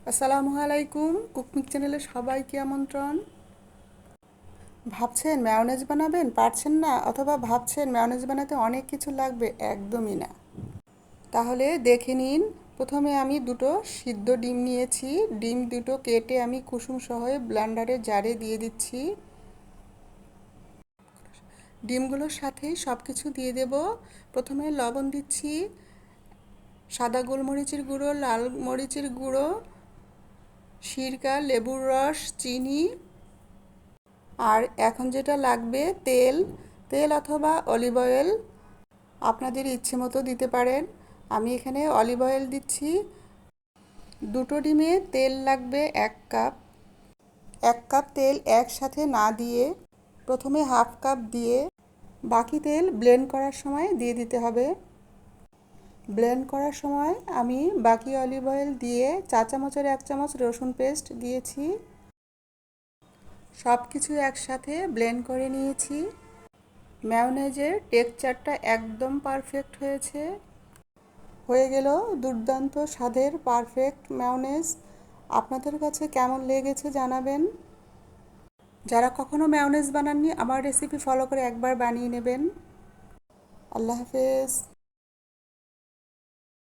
আসসালামু আলাইকুম, কুকমিক চ্যানেলে সবাইকে আমন্ত্রণ। ভাবছেন ম্যায়োনেজ বানাবেন, পারছেন না, অথবা ভাবছেন ম্যায়োনেজ বানাতে অনেক কিছু লাগবে? একদমই না। তাহলে দেখে নিন। প্রথমে আমি দুটো সিদ্ধ ডিম নিয়েছি। ডিম দুটো কেটে আমি কুসুম সহ ব্লেন্ডারের জারে দিয়ে দিচ্ছি। ডিমগুলোর সাথেই সব কিছু দিয়ে দেব। প্রথমে লবণ দিচ্ছি, সাদা গোলমরিচের গুঁড়ো, লাল মরিচের গুঁড়ো, সিরকা, লেবুর রস, চিনি, আর এখন যেটা লাগবে তেল। তেল অথবা অলিভ অয়েল আপনাদের ইচ্ছে মতো দিতে পারেন। আমি এখানে অলিভ অয়েল দিচ্ছি। দুটো ডিমে তেল লাগবে 1 কাপ। 1 কাপ তেল একসাথে না দিয়ে প্রথমে হাফ কাপ দিয়ে বাকি তেল ব্লেন্ড করার সময় দিয়ে দিতে হবে। ব্লেন্ড করার সময় আমি বাকি অলিভ অয়েল দিয়ে চা চামচের 1 চামচ রসুন পেস্ট দিয়েছি। সব কিছু একসাথে ব্লেন্ড করে নিয়েছি। ম্যায়োনেজের টেক্সচারটা একদম পারফেক্ট হয়েছে। হয়ে গেল দুর্দান্ত স্বাদের পারফেক্ট ম্যায়োনেজ। আপনাদের কাছে কেমন লেগেছে জানাবেন। যারা কখনো ম্যায়োনেজ বানাননি, আমার রেসিপি ফলো করে একবার বানিয়ে নেবেন। আল্লাহ হাফেজ।